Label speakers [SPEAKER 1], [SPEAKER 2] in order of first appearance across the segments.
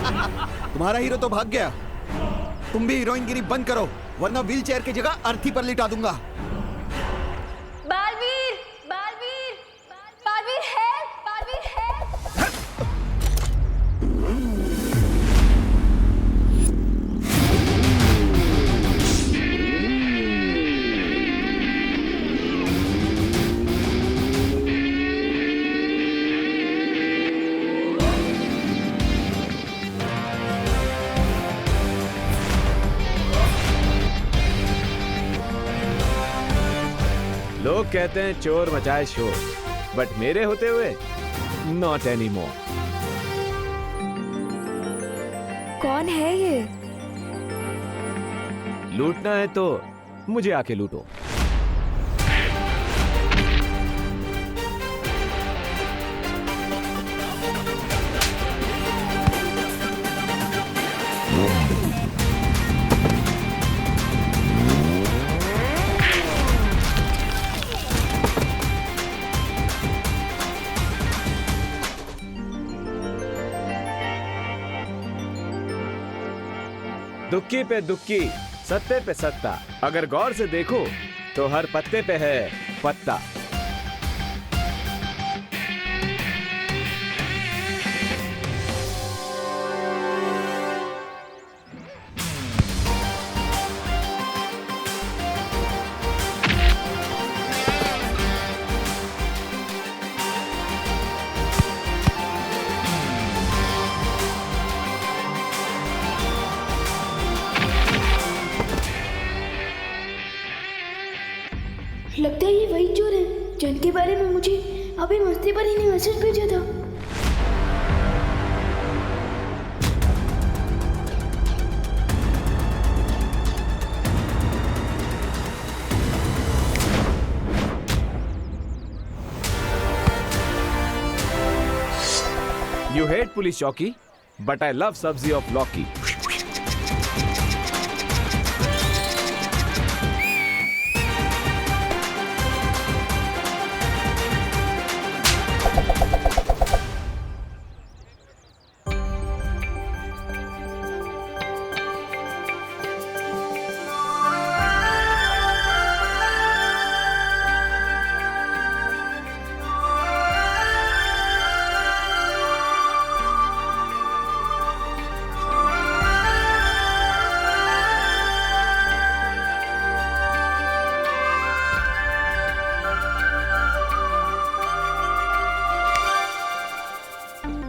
[SPEAKER 1] तुम्हारा हीरो तो भाग गया। तुम भी हीरोइनगिरी बंद करो, वरना व्हील चेयर की जगह अर्थी पर लिटा दूंगा।
[SPEAKER 2] Baalveer, Baalveer, Baalveer help, Baalveer help.
[SPEAKER 3] लोग कहते हैं चोर मचाए शोर, बट मेरे होते हुए नॉट एनी मोर।
[SPEAKER 2] कौन है ये?
[SPEAKER 3] लूटना है तो मुझे आके लूटो। दुक्की पे दुक्की, सत्ते पे सत्ता। अगर गौर से देखो तो हर पत्ते पे है पत्ता।
[SPEAKER 4] लगता है ये वही चोर है जिनके बारे में मुझे अभी मस्ती पर ही ने मैसेज भेजा था।
[SPEAKER 3] You hate पुलिस चौकी, but I love सब्जी ऑफ लौकी।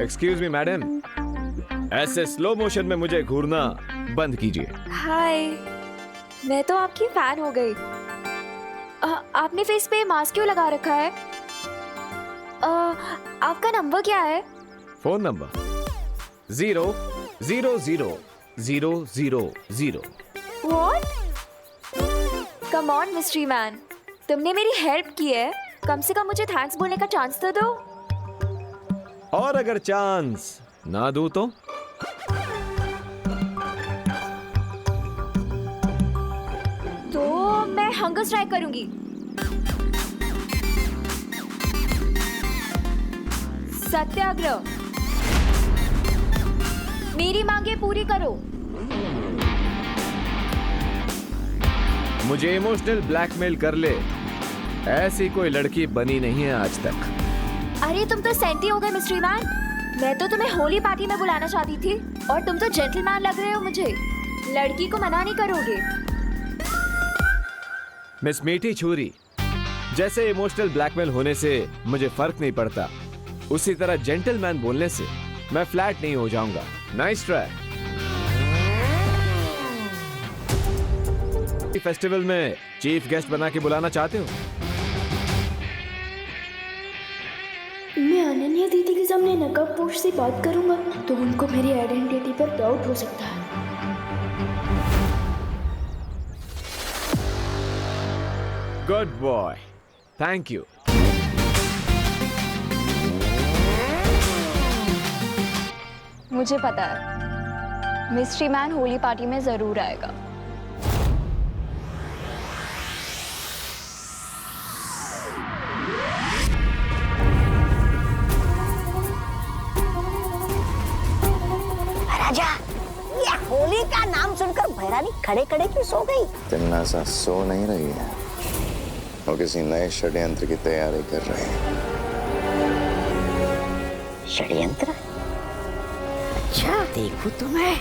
[SPEAKER 3] एक्सक्यूज मी मैडम, ऐसे स्लो मोशन में मुझे घूरना बंद कीजिए।
[SPEAKER 2] हाय, मैं तो आपकी फैन हो गई। आपने फेस पे मास्क क्यों लगा रखा है? आपका नंबर क्या है?
[SPEAKER 3] Phone number 0000000।
[SPEAKER 2] What? Come on, mystery man. तुमने मेरी हेल्प की है, कम से कम मुझे थैंक्स बोलने का चांस तो दो।
[SPEAKER 3] और अगर चांस ना दूं तो?
[SPEAKER 2] तो मैं हंगर स्ट्राइक करूंगी। सत्याग्रह। मेरी मांगे पूरी करो।
[SPEAKER 3] मुझे इमोशनल ब्लैकमेल कर ले, ऐसी कोई लड़की बनी नहीं है आज तक।
[SPEAKER 2] अरे तुम तो सेंटी हो गए मिस्ट्री मैन। मैं तो तुम्हें होली पार्टी में बुलाना चाहती थी और तुम तो जेंटलमैन लग रहे हो मुझे। लड़की को मना नहीं करोगे?
[SPEAKER 3] मिस मीठी छुरी, जैसे इमोशनल ब्लैकमेल होने से मुझे फर्क नहीं पड़ता, उसी तरह जेंटलमैन बोलने से मैं फ्लैट नहीं हो जाऊंगा। Nice try. फेस्टिवल में चीफ गेस्ट बना के बुलाना चाहते हो?
[SPEAKER 4] मैं अनन्या दीदी के सामने नकाबपोश से बात करूंगा तो उनको मेरी आइडेंटिटी पर डाउट हो सकता है।
[SPEAKER 3] Good boy, thank you.
[SPEAKER 2] मुझे पता है मिस्ट्री मैन होली पार्टी में जरूर आएगा।
[SPEAKER 5] राजा, ये होली का नाम सुनकर भैरानी खड़े खड़े क्यों सो गई?
[SPEAKER 6] तिन्ना सा सो नहीं रही है, वो किसी नए षड्यंत्र की तैयारी कर रही है।
[SPEAKER 5] षड्यंत्र? अच्छा, देखूं तो मैं।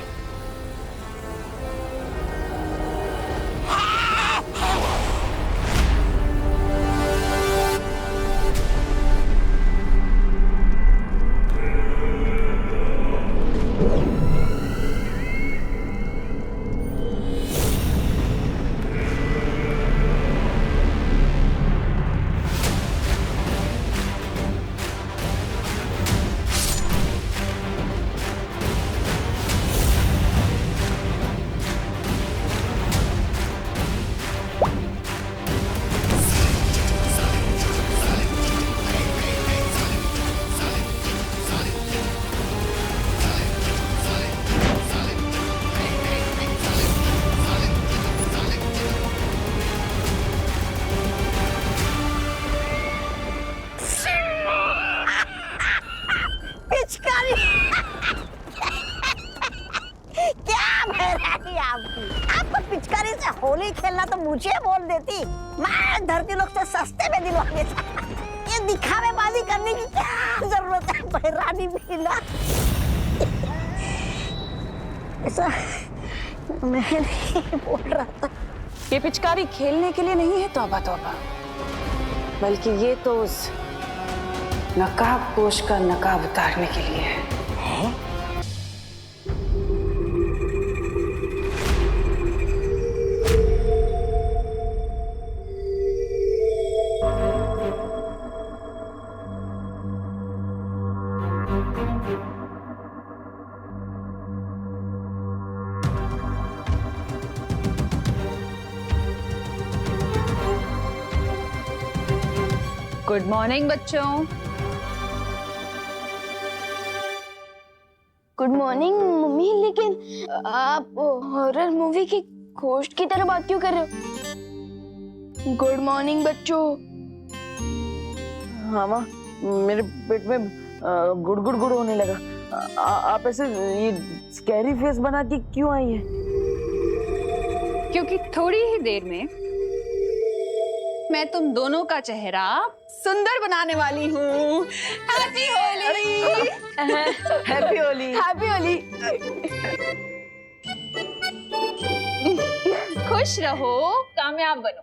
[SPEAKER 5] पिचकारी! क्या भैरानी आपको पिचकारी से होली खेलना तो मुझे बोल देती, मैं धरती लोग से सस्ते में दिलवा देता। ये दिखावेबाजी करने की क्या जरूरत है भैरानी भीला? ऐसा मैं नहीं बोल रहा था।
[SPEAKER 7] ये पिचकारी खेलने के लिए नहीं है तौबा तौबा, बल्कि ये तो उस नकाबपोश का नकाब उतारने के लिए है। गुड मॉर्निंग बच्चों।
[SPEAKER 4] गुड मॉर्निंग मम्मी, लेकिन आप हॉरर मूवी की घोस्ट की तरह बात क्यों कर रहे हो? गुड मॉर्निंग बच्चों।
[SPEAKER 7] हाँ माँ, मेरे पेट में गुड़ गुड़ गुड़ होने लगा। आप ऐसे ये स्कैरी फेस बना के क्यों आई है?
[SPEAKER 8] क्योंकि थोड़ी ही देर में मैं तुम दोनों का चेहरा सुंदर बनाने वाली हूँ। Happy Holi!
[SPEAKER 7] Happy Holi!
[SPEAKER 4] Happy Holi!
[SPEAKER 8] खुश रहो, कामयाब बनो,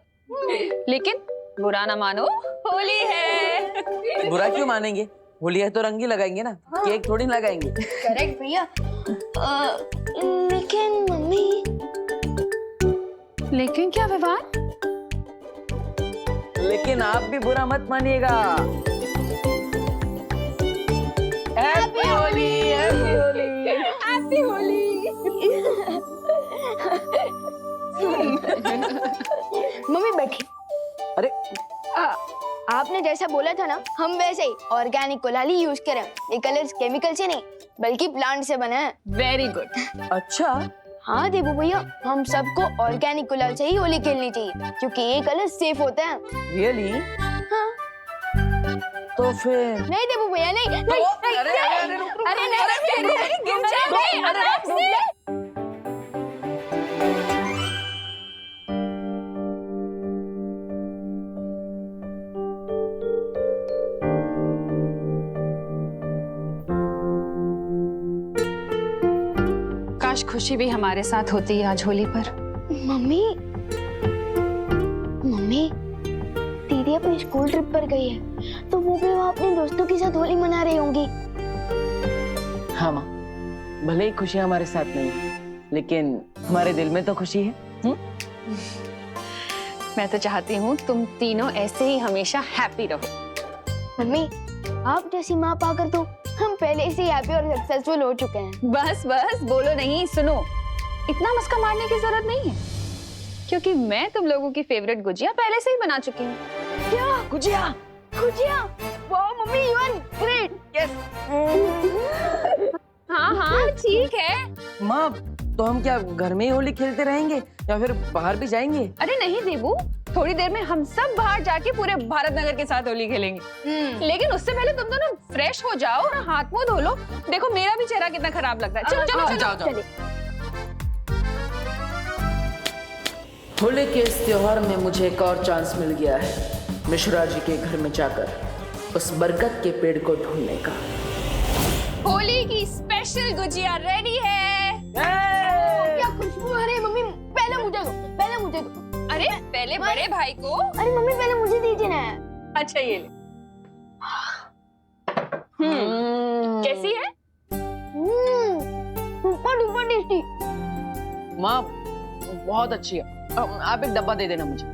[SPEAKER 8] लेकिन बुरा ना मानो, होली है।
[SPEAKER 7] बुरा क्यों मानेंगे? होली है तो रंग ही लगाएंगे ना, केक थोड़ी लगाएंगे।
[SPEAKER 4] करेक्ट भैया। लेकिन मम्मी।
[SPEAKER 8] लेकिन क्या व्यवहार?
[SPEAKER 7] लेकिन आप भी बुरा मत मानिएगा। Happy Holi! Happy Holi!
[SPEAKER 8] Happy Holi!
[SPEAKER 4] Mummy बैठी।
[SPEAKER 7] अरे
[SPEAKER 4] आपने जैसा बोला था ना, हम वैसे ही ऑर्गेनिक गुलाली यूज करें। ये कलर्स केमिकल से नहीं बल्कि प्लांट से बने हैं।
[SPEAKER 8] Very good.
[SPEAKER 7] अच्छा,
[SPEAKER 4] हाँ देबू भैया, हम सबको ऑर्गेनिक गुलाल से ही होली खेलनी चाहिए क्योंकि ये कलर सेफ होते हैं।
[SPEAKER 7] रियली?
[SPEAKER 4] हाँ।
[SPEAKER 7] तो फिर
[SPEAKER 4] नहीं देबू भैया, नहीं नहीं नहीं,
[SPEAKER 7] अरे, अरे, अरे, रुक, रुक,
[SPEAKER 4] अरे नहीं,
[SPEAKER 8] गिर जाएंगे, आराम से। काश खुशी भी हमारे साथ होती है आज होली पर।
[SPEAKER 4] मम्मी मम्मी, दीदी अपनी स्कूल ट्रिप पर गई है तो वो भी वहाँ अपने दोस्तों के साथ होली मना रही होंगी।
[SPEAKER 7] हाँ माँ, भले ही खुशियाँ हमारे साथ नहीं है, लेकिन हमारे दिल में तो खुशी है।
[SPEAKER 8] मैं तो चाहती हूँ तुम तीनों ऐसे ही हमेशा हैप्पी रहो।
[SPEAKER 4] मम्मी, आप जैसी माँ पाकर तो हम पहले से हैप्पी और सक्सेसफुल हो चुके हैं।
[SPEAKER 8] बस बस बोलो नहीं, सुनो, इतना मस्का मारने की जरूरत नहीं है क्योंकि मैं तुम लोगों की फेवरेट गुजिया पहले से ही बना चुकी हूँ।
[SPEAKER 4] क्या
[SPEAKER 7] गुजिया?
[SPEAKER 4] गुजिया? वाह mummy, you are great.
[SPEAKER 7] Yes.
[SPEAKER 8] हाँ हाँ ठीक है।
[SPEAKER 7] माँ, तो हम क्या घर में ही होली खेलते रहेंगे या फिर बाहर भी जाएंगे?
[SPEAKER 8] अरे नहीं देबू, थोड़ी देर में हम सब बाहर जाके पूरे भारत नगर के साथ होली खेलेंगे। लेकिन उससे पहले तुम दोनों फ्रेश हो जाओ और हाथ मुंह धो लो। देखो मेरा भी चेहरा कितना खराब लगता है। चलो चलो चलो
[SPEAKER 7] जाओ, जाओ।
[SPEAKER 2] चलिए।
[SPEAKER 7] होली के इस त्योहार में मुझे एक और चांस मिल गया है मिश्रा जी के घर में जाकर उस बरगद के पेड़ को ढूंढने का।
[SPEAKER 8] होली की स्पेशल गुजिया रेडी है।
[SPEAKER 4] क्या खुशबू आ रही है मम्मी, पहले मुझे दो, पहले मुझे दो।
[SPEAKER 8] अरे पहले बड़े भाई को।
[SPEAKER 4] अरे मम्मी पहले मुझे दीजिए ना।
[SPEAKER 8] अच्छा ये ले। कैसी है?
[SPEAKER 4] Super duper tasty.
[SPEAKER 7] माँ बहुत अच्छी है। आप एक डब्बा दे देना मुझे।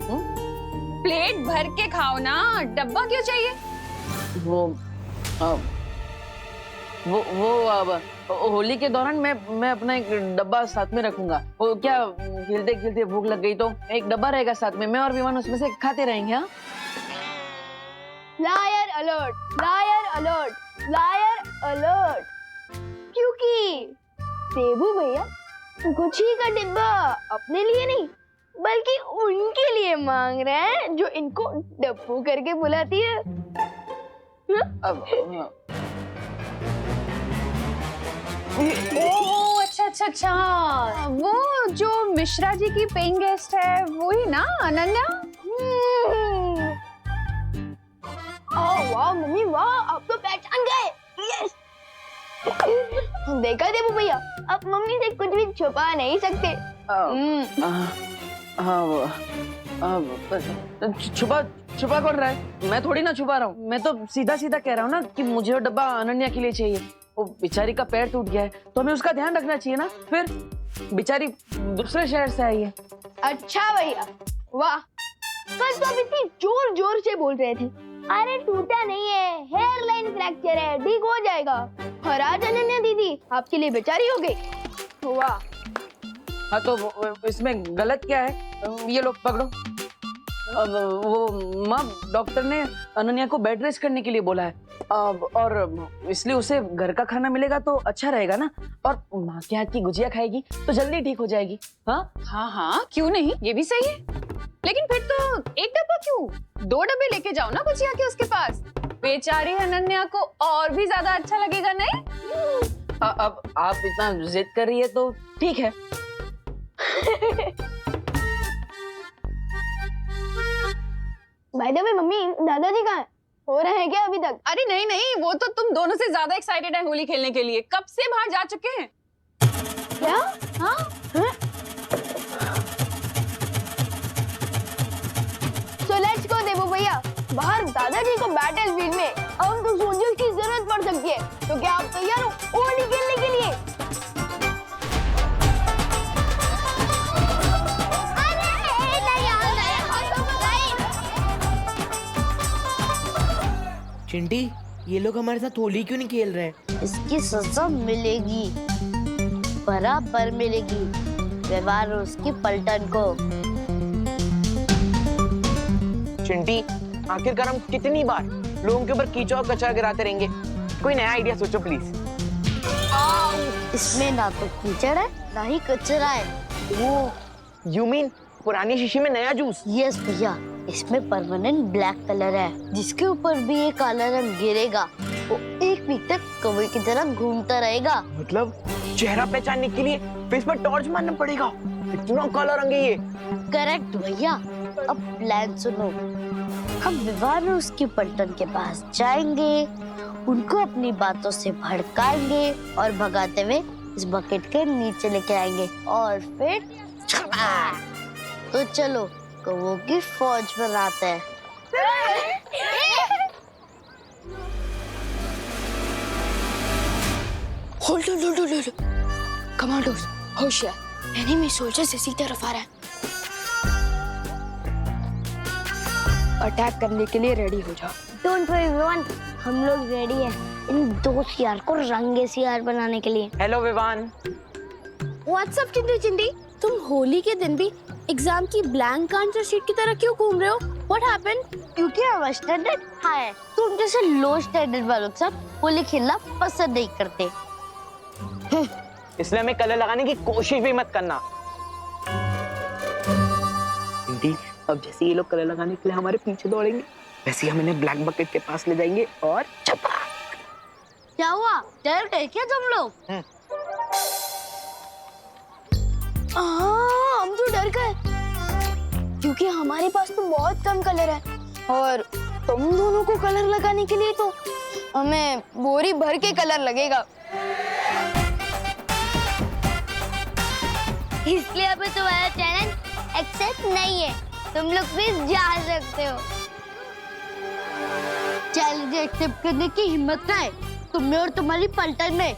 [SPEAKER 8] प्लेट भर के खाओ ना, डब्बा क्यों चाहिए?
[SPEAKER 7] वो अब होली के दौरान मैं अपना एक डब्बा साथ में रखूंगा। वो क्या खेलते खेलते भूख लग गई तो एक डब्बा रहेगा साथ में, मैं और विमान उसमें से खाते रहेंगे। हाँ
[SPEAKER 4] liar alert, liar alert, liar alert. क्योंकि देबू भैया गुच्छी का डिब्बा अपने लिए नहीं बल्कि उनके लिए मांग रहे हैं जो इनको डब्बू करके बुलाती है।
[SPEAKER 7] अब
[SPEAKER 8] ओह अच्छा अच्छा अच्छा, वो जो मिश्रा जी की पेइंग गेस्ट है वही ना, अनन्या?
[SPEAKER 4] वाह मम्मी वाह, आप तो पहचान गए। यस। देखा देबू भैया, आप मम्मी से कुछ भी छुपा नहीं सकते।
[SPEAKER 7] छुपा छुपा कौन रहा है? मैं थोड़ी ना छुपा रहा हूँ, मैं तो सीधा सीधा कह रहा हूँ ना कि मुझे वो डब्बा अनन्या के लिए चाहिए। वो बेचारी का पैर टूट गया है तो हमें उसका ध्यान रखना चाहिए ना। फिर बेचारी दूसरे शहर से आई है।
[SPEAKER 4] अच्छा भैया वाह, कल तो आप इतनी जोर जोर से बोल रहे थे अरे टूटा नहीं है, हेयर लाइन फ्रैक्चर है, ठीक हो जाएगा। और आज अनन्या दीदी आपके लिए बेचारी हो गई। वाह।
[SPEAKER 7] हाँ तो इसमें गलत क्या है? ये लोग पकड़ो। अब वो माँ डॉक्टर ने अनन्या को बेड रेस्ट करने के लिए बोला है। और इसलिए उसे घर का खाना मिलेगा तो अच्छा रहेगा ना, और माँ के हाथ की गुजिया खाएगी तो जल्दी ठीक हो जाएगी। हाँ
[SPEAKER 8] हाँ हाँ क्यों नहीं, ये भी सही है। लेकिन फिर तो एक डब्बा क्यों, 2 डब्बे लेके जाओ ना गुजिया के उसके पास। बेचारी अनन्या को और भी ज्यादा अच्छा लगेगा नहीं?
[SPEAKER 7] अब आप इतना जिद कर रही है तो ठीक है।
[SPEAKER 4] भाई दबे मम्मी दादाजी कहाँ हैं? हो रहे हैं क्या अभी तक?
[SPEAKER 8] अरे नहीं नहीं, वो तो तुम दोनों से ज्यादा एक्साइटेड है होली खेलने के लिए, कब से बाहर जा चुके हैं।
[SPEAKER 4] क्या?
[SPEAKER 8] हाँ
[SPEAKER 4] So let's go देबू भैया, बाहर दादाजी को बैटल फील्ड में अब तो सोल्जर्स की जरूरत पड़ सकती है, तो क्या आप तैयार हो होली खेलने के लिए?
[SPEAKER 9] चिंटी, ये लोग हमारे साथ होली क्यों नहीं खेल रहे हैं?
[SPEAKER 10] इसकी सजा मिलेगी, बराबर मिलेगी। व्यवहार उसकी पलटन को।
[SPEAKER 9] चिंटी, आखिरकार हम कितनी बार लोगों के ऊपर कीचड़ और कचरा गिराते रहेंगे? कोई नया आइडिया सोचो प्लीज।
[SPEAKER 10] इसमें ना तो कीचड़ है ना ही कचरा है।
[SPEAKER 9] वो यू मीन पुरानी शीशी में नया जूस?
[SPEAKER 10] यस भैया, इसमें परमानेंट ब्लैक कलर है, जिसके ऊपर भी ये काला रंग गिरेगा वो 1 वीक तक कौवे की तरह घूमता रहेगा।
[SPEAKER 9] मतलब चेहरा पहचानने के लिए फेस पर टॉर्च मारना पड़ेगा? इतना काला रंग है ये।
[SPEAKER 10] करेक्ट भैया। अब प्लान सुनो, हम विवाह उसकी पलटन के पास जाएंगे, उनको अपनी बातों से भड़काएंगे और भगाते हुए इस बकेट के नीचे लेके आएंगे और फिर तो चलो कौवों की फौज बनाते हैं।
[SPEAKER 4] होल्ड कमांडोज होशियार, एनिमी सोल्जर्स इसी तरफ आ रहा है। अटैक करने के लिए रेडी हो जाओ।
[SPEAKER 10] डोंट वरी विवान, हम लोग रेडी हैं इन 2 सियार को रंगे सियार बनाने के लिए।
[SPEAKER 9] हेलो विवान।
[SPEAKER 4] व्हाट्सअप चिंटी, तुम होली के दिन भी एग्जाम की ब्लैंक आंसर शीट की तरह क्यों घूम रहे हो? What happened?
[SPEAKER 10] क्योंकि हमारा स्टैंडर्ड हाई है, तुम जैसे लो स्टैंडर्ड वालों के साथ होली खेलना पसंद नहीं करते।
[SPEAKER 9] इसलिए हमें कलर लगाने की कोशिश भी मत करना। चिंटी, अब जैसे ये लोग कलर लगाने के लिए हमारे पीछे दौड़ेंगे, वैसे ही हम इन्हें ब्लैक बकेट के पास ले जाएंगे और चपा।
[SPEAKER 10] क्या हुआ, डर गए क्या तुम लोग?
[SPEAKER 4] हाँ, हम तो डर गए क्योंकि हमारे पास तो बहुत कम कलर है और तुम दोनों को कलर लगाने के लिए तो हमें बोरी भर के कलर लगेगा।
[SPEAKER 10] इसलिए अभी तुम्हारा चैलेंज एक्सेप्ट नहीं है, तुम लोग भी जा सकते हो। चैलेंज एक्सेप्ट करने की हिम्मत ना है तुम में और तुम्हारी पलटन में।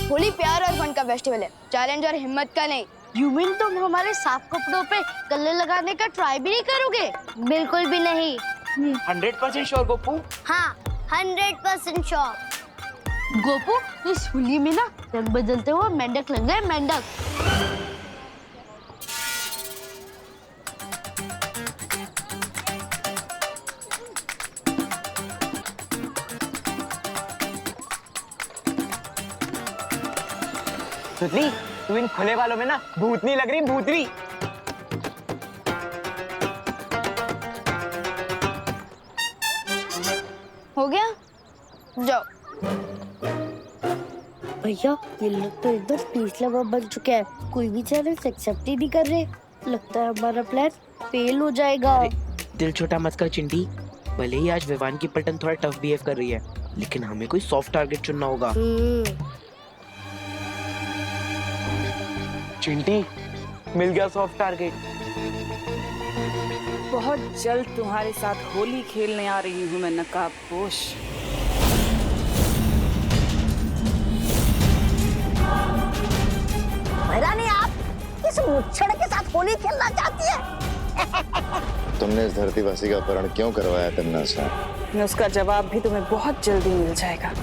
[SPEAKER 4] होली प्यार और फन का फेस्टिवल है, चैलेंज और हिम्मत का नहीं।
[SPEAKER 10] यू मीन तुम हमारे साफ कपड़ों पे कलर लगाने का ट्राई भी नहीं करोगे? बिल्कुल भी नहीं।
[SPEAKER 9] 100% श्योर गोपू।
[SPEAKER 10] हाँ 100% श्योर। गोपू इस होली में ना रंग बदलते हुए मेंढक लग गए, मेंढक।
[SPEAKER 9] सुतली, तू इन खुले वालों में ना भूतनी लग रही, भूतनी।
[SPEAKER 4] हो गया, जाओ।
[SPEAKER 10] भैया ये लोग तो एकदम तीसरा बन चुके हैं, कोई भी चैलेंज एक्सेप्ट ही नहीं कर रहे। लगता है हमारा प्लान फेल हो जाएगा।
[SPEAKER 9] दिल छोटा मत कर चिंटी, भले ही आज विवान की पलटन थोड़ा टफ बिहेव कर रही है, लेकिन हमें कोई सॉफ्ट टारगेट चुनना होगा। चिंटी, मिल गया सॉफ्ट टारगेट।
[SPEAKER 8] बहुत जल्द तुम्हारे साथ होली खेलने आ रही हूँ मैं, नकाबपोश।
[SPEAKER 5] महारानी, आप इस मुच्छड़ के साथ होली खेलना चाहती है?
[SPEAKER 6] तुमने इस धरतीवासी का अपहरण क्यों करवाया तन्नासा?
[SPEAKER 8] उसका जवाब भी तुम्हें बहुत जल्दी मिल जाएगा।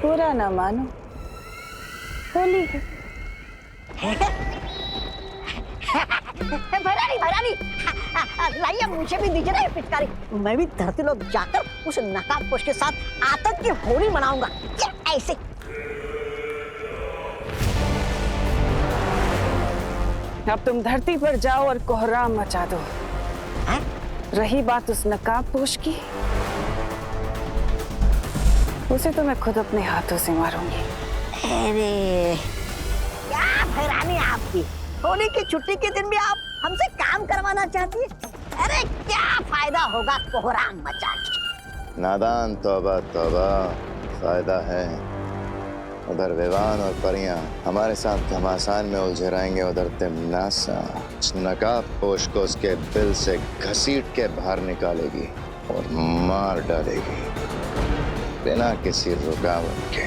[SPEAKER 8] बुरा ना मानो, होली है।
[SPEAKER 5] भरानी, लाइए मुझे भी दीजिए ना ये पिचकारी। मैं भी धरती लोग जाकर उस नकाबपोश के साथ आतंक की होली मनाऊंगा। ये ऐसे।
[SPEAKER 8] अब तुम धरती पर जाओ और कोहराम मचा दो। रही बात उस नकाबपोश की, उसे तो मैं खुद अपने हाथों से मारूंगी।
[SPEAKER 5] अरे क्या भरानी आपकी, होली की छुट्टी के दिन भी आप हमसे काम करवाना चाहती है? अरे क्या फायदा होगा कोहराम मचा के?
[SPEAKER 6] नादान, तौबा तौबा, फायदा है। उधर विवान और परियां हमारे साथ घमासान में उलझे रहेंगे, उधर तिमनासा नकाबपोश को उसके दिल से घसीट के बाहर निकालेगी और मार डालेगी बिना किसी रुकावट के।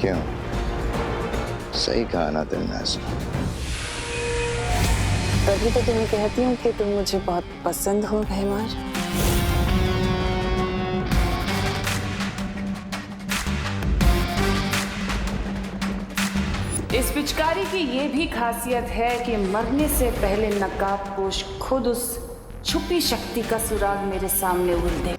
[SPEAKER 6] क्यों, सही कहा ना तिमनासा?
[SPEAKER 8] तभी तो तुम्हें कहती हूँ कि तुम मुझे बहुत पसंद हो भैमार। इस पिचकारी की ये भी खासियत है कि मरने से पहले नकाबपोश खुद उस छुपी शक्ति का सुराग मेरे सामने उड़ दे।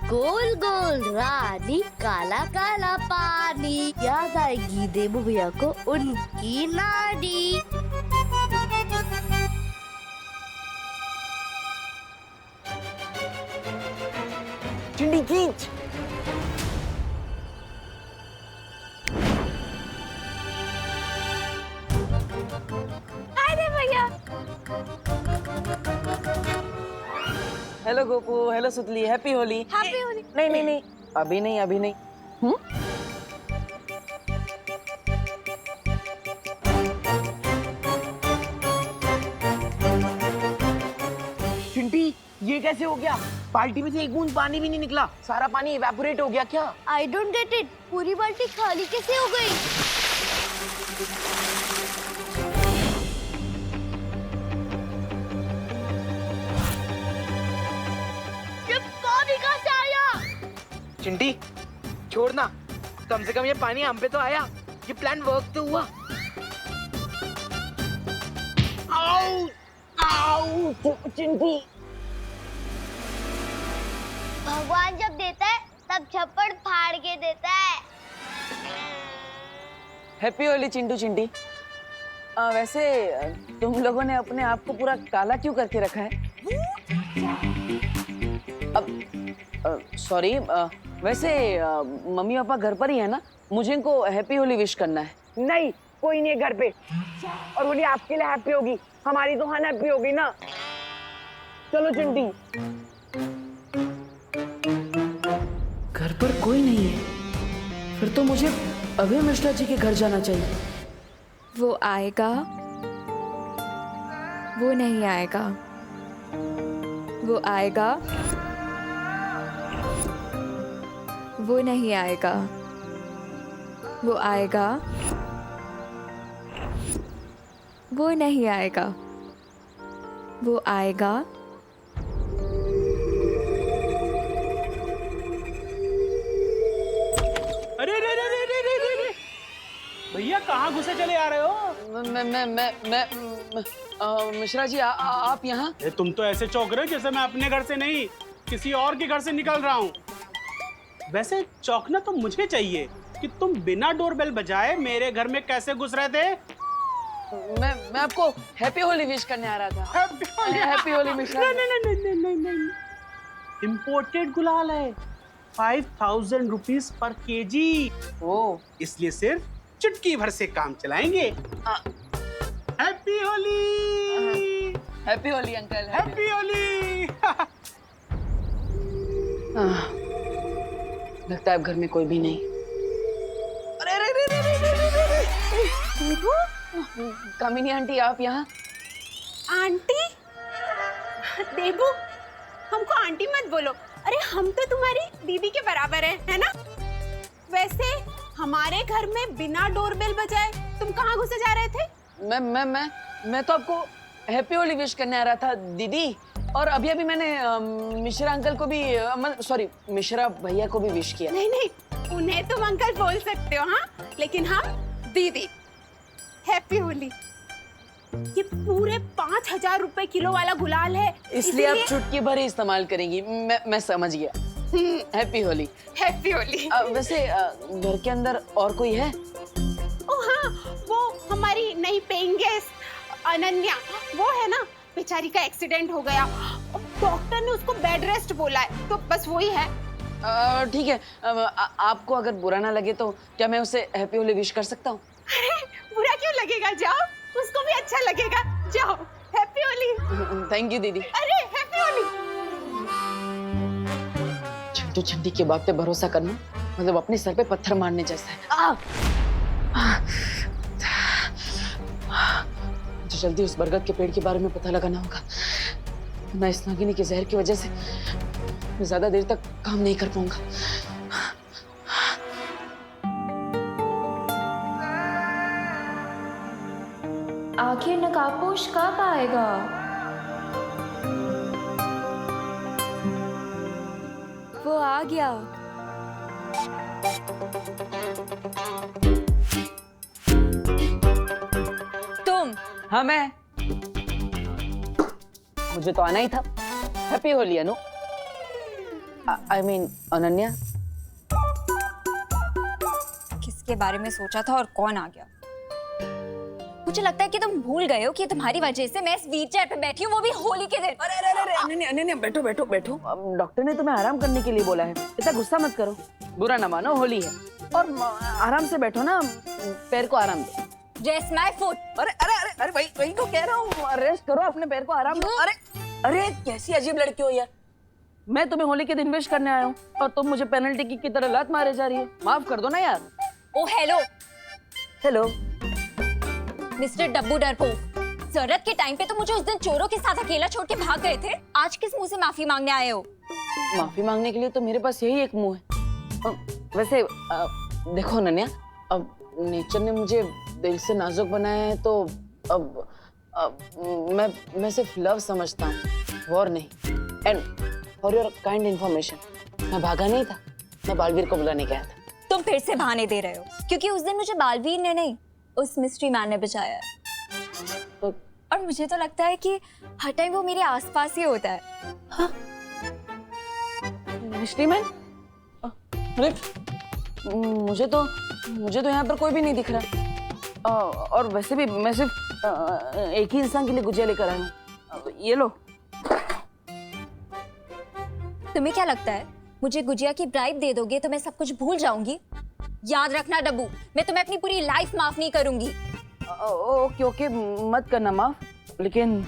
[SPEAKER 10] गोल गोल रानी, काला काला पानी, याद आएगी देबू भैया को उनकी नानी।
[SPEAKER 5] चिंडी खींच।
[SPEAKER 4] अरे भैया,
[SPEAKER 9] हेलो गोपू, हेलो सुतली, हैप्पी होली।
[SPEAKER 4] हैप्पी होली।
[SPEAKER 9] नहीं नहीं नहीं, अभी नहीं, अभी नहीं। चिंटी, ये कैसे हो गया? बाल्टी में से एक बूंद पानी भी नहीं निकला, सारा पानी इवेपोरेट हो गया क्या?
[SPEAKER 10] आई डोंट गेट इट, पूरी बाल्टी खाली कैसे हो गई?
[SPEAKER 9] चिंटी, छोड़ना, कम से कम ये पानी हम पे तो आया, ये प्लान वर्क तो हुआ। आओ, आओ, चिंटी।
[SPEAKER 10] भगवान जब देता है तब छप्पड़ फाड़ के देता है।
[SPEAKER 7] हैप्पी होली चिंटू चिंटी। वैसे तुम लोगों ने अपने आप को पूरा काला क्यों करके रखा है? अब सॉरी, वैसे मम्मी पापा घर पर ही है ना? मुझे इनको हैप्पी होली विश करना है।
[SPEAKER 9] नहीं, कोई नहीं है घर पे। और होली आपके लिए हैप्पी होगी, हमारी तो हन हैप्पी होगी ना। चलो चिंटी।
[SPEAKER 7] घर पर कोई नहीं है, फिर तो मुझे अभय मिश्रा जी के घर जाना चाहिए।
[SPEAKER 2] वो आएगा, वो नहीं आएगा, वो आएगा, वो नहीं आएगा, वो आएगा, वो नहीं आएगा, वो आएगा,
[SPEAKER 11] अरे रे रे रे रे रे रे रे भैया कहाँ घुसे चले आ रहे हो?
[SPEAKER 7] मैं मिश्रा जी आप यहाँ?
[SPEAKER 11] तुम तो ऐसे चौंक रहे हो जैसे मैं अपने घर से नहीं किसी और के घर से निकल रहा हूँ। वैसे चौंकना तो मुझे चाहिए कि तुम बिना डोरबेल बजाए मेरे घर में कैसे घुस रहे थे।
[SPEAKER 7] मैं आपको हैप्पी होली विश करने आ रहा था। हैप्पी होली मिश्रा।
[SPEAKER 11] नहीं, इम्पोर्टेड गुलाल है, 5000 रुपीज पर केजी।
[SPEAKER 7] ओ,
[SPEAKER 11] इसलिए सिर्फ चुटकी भर से काम चलाएंगे। Happy Holi.
[SPEAKER 7] Happy Holi uncle.
[SPEAKER 11] Happy Holi.
[SPEAKER 7] लगता है अब घर में कोई भी नहीं। अरे कामिनी आंटी आप यहाँ?
[SPEAKER 8] आंटी? देबू, हमको आंटी मत बोलो। अरे हम तो तुम्हारी दीदी के बराबर है ना? वैसे हमारे घर में बिना डोरबेल बजाए तुम कहाँ घुसे जा रहे थे?
[SPEAKER 7] मैं तो आपको हैप्पी होली विश करने आ रहा था दीदी। और अभी मैंने मिश्रा अंकल को भी, सॉरी मिश्रा भैया को भी विश किया।
[SPEAKER 8] नहीं, उन्हें तुम अंकल बोल सकते हो, हाँ, लेकिन हम दीदी। हैप्पी होली। ये पूरे 5000 रुपए किलो वाला गुलाल है,
[SPEAKER 7] इसलिए आप चुटकी भर ही इस्तेमाल करेंगी। मैं समझ गया। हैप्पी होली।
[SPEAKER 8] हैप्पी होली।
[SPEAKER 7] वैसे घर के अंदर और कोई है?
[SPEAKER 8] ओ हाँ, वो हमारी नई पेइंग गेस्ट अनन्या, वो है ना, बेचारी का एक्सीडेंट हो गया, डॉक्टर ने उसको बेड रेस्ट बोला है, तो बस वही है।
[SPEAKER 7] ठीक है, आपको अगर बुरा ना लगे तो क्या मैं उसे हैप्पी होली विश कर सकता हूँ?
[SPEAKER 8] अरे बुरा क्यों लगेगा, जाओ, उसको भी अच्छा लगेगा, जाओ। हैप्पी होली।
[SPEAKER 7] थैंक यू दीदी।
[SPEAKER 8] अरे हैप्पी होली।
[SPEAKER 7] चिंटू चिंटी की बात पे भरोसा करना मतलब अपने सर पे पत्थर मारने जैसा है। मुझे जल्दी उस बरगद के पेड़ के बारे में पता लगाना होगा, वरना इस नागिनी के जहर की वजह से मैं ज्यादा देर तक काम नहीं कर पाऊंगा।
[SPEAKER 2] आखिर नकाबपोश कब आएगा? वो आ गया। तुम?
[SPEAKER 7] हाँ मैं। मुझे तो आना ही था। Happy Holi Anu. I mean Ananya.
[SPEAKER 12] किसके बारे में सोचा था और कौन आ गया? मुझे लगता है कि तुम भूल गए हो कि तुम्हारी वजह से मैं इस व्हीलचेयर पे बैठी हूँ, वो भी होली के दिन।
[SPEAKER 7] अरे अनन्या बैठो बैठो बैठो। डॉक्टर ने तुम्हें आराम करने के लिए बोला है, इतना गुस्सा मत करो। बुरा ना मानो, होली है और आराम से बैठो ना, पैर को आराम दो।
[SPEAKER 12] Rest my foot।
[SPEAKER 7] अरे वही तो कह रहा हूँ, रेस्ट करो, अपने पैर को आराम दो। अरे कैसी अजीब लड़की हो यार। मैं तुम्हें होली के दिन विश करने आया हूँ और तुम मुझे पेनल्टी किक की तरह लात मारे जा रही है। माफ कर दो ना यार।
[SPEAKER 12] ओ हेलो
[SPEAKER 7] हेलो
[SPEAKER 12] मिस्टर डब्बू डरपोक, जरूरत के टाइम पे तो मुझे उस दिन चोरों के साथ अकेला छोड़ के भाग गए थे, आज किस मुंह से माफी मांगने आए हो?
[SPEAKER 7] माफी मांगने के लिए तो मेरे पास यही एक मुंह है। वैसे देखो अनन्या, अब नेचर ने मुझे दिल से नाजुक बनाया है, तो अब मैं सिर्फ लव समझता हूँ, वॉर नहीं। And for your kind information, मैं भागा नहीं था, मैं बालवीर को बुलाने गया था।
[SPEAKER 12] तुम फिर से बहाने दे रहे हो, क्योंकि उस दिन मुझे बालवीर ने नहीं, उस मिस्ट्री मैन ने बचाया है। और मुझे तो लगता है कि हर टाइम वो मेरे आसपास ही होता है।
[SPEAKER 7] हाँ? Mystery man? अरे मुझे तो यहाँ पर कोई भी नहीं दिख रहा। और वैसे भी मैं सिर्फ एक ही इंसान के लिए गुजिया लेकर आई हूँ। ये लो।
[SPEAKER 12] तुम्हें क्या लगता है मुझे गुजिया की ब्राइब दे दोगे तो मैं सब कुछ भूल जाऊंगी? याद रखना डब्बू, मैं तुम्हें अपनी पूरी लाइफ माफ नहीं करूंगी।
[SPEAKER 7] ओके ओके, मत करना माफ, लेकिन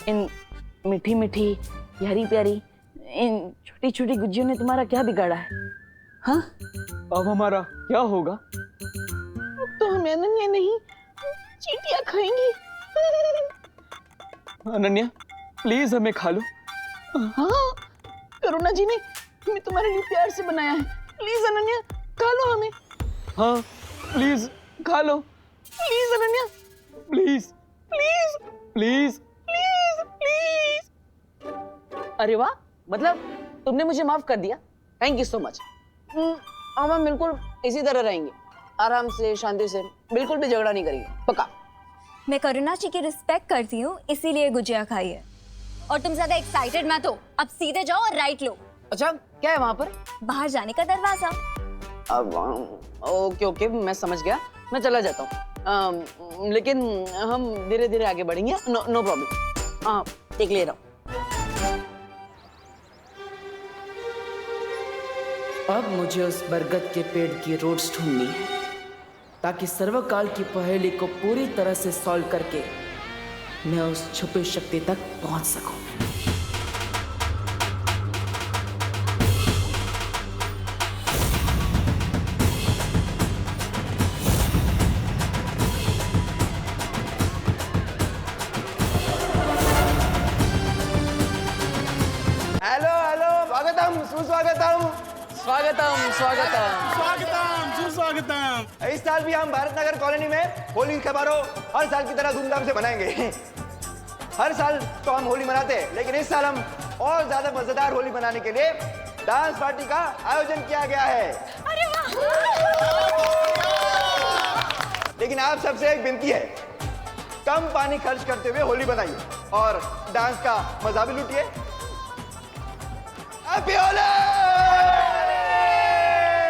[SPEAKER 7] इन मीठी मीठी प्यारी प्यारी इन छोटी छोटी गुजियों ने तुम्हारा क्या बिगाड़ा है? हाँ?
[SPEAKER 9] अब हमारा क्या होगा?
[SPEAKER 7] अब तो हम अनन्या नहीं चींटियां खाएंगी।
[SPEAKER 9] अनन्या प्लीज हमें खा लो।
[SPEAKER 7] हाँ, करुणा जी ने हमें तुम्हारे लिए प्यार से बनाया है। प्लीज अनन्या खा लो हमें।
[SPEAKER 9] हाँ प्लीज खा लो।
[SPEAKER 7] Please Ananya,
[SPEAKER 9] please
[SPEAKER 7] please
[SPEAKER 9] please
[SPEAKER 7] please please. अरे वाह, मतलब तुमने मुझे माफ कर दिया। Thank you so much. अब हम बिल्कुल इसी तरह रहेंगे, आराम से, शांति से, बिल्कुल भी झगड़ा नहीं करेंगे, पक्का।
[SPEAKER 12] मैं करुणा जी की रिस्पेक्ट करती हूँ, इसीलिए गुजिया खाई है। और तुम ज्यादा एक्साइटेड मत हो, अब सीधे जाओ और राइट लो।
[SPEAKER 7] अच्छा, क्या है वहां पर?
[SPEAKER 12] बाहर जाने का दरवाजा।
[SPEAKER 7] अब ओके ओके, मैं समझ गया, मैं चला जाता हूँ। लेकिन हम धीरे धीरे आगे बढ़ेंगे। No problem. हाँ, एक ले रहा हूँ।
[SPEAKER 13] अब मुझे उस बरगद के पेड़ की रूट्स ढूंढनी है, ताकि सर्वकाल की पहेली को पूरी तरह से सॉल्व करके मैं उस छुपी शक्ति तक पहुंच सकूं।
[SPEAKER 9] हेलो हेलो, स्वागतम सुस्वागतम।
[SPEAKER 7] स्वागतम स्वागतम
[SPEAKER 11] स्वागतम सुस्वागतम।
[SPEAKER 6] इस साल भी हम भारत नगर कॉलोनी में होली समारोह हर साल की तरह धूमधाम से मनाएंगे। हर साल तो हम होली मनाते हैं, लेकिन इस साल हम और ज्यादा मजेदार होली मनाने के लिए डांस पार्टी का आयोजन किया गया है।
[SPEAKER 8] अरे वाह!
[SPEAKER 6] लेकिन आप सबसे एक विनती है, कम पानी खर्च करते हुए होली बनाइए और डांस का मजा भी लूटिए। हैप्पी होली!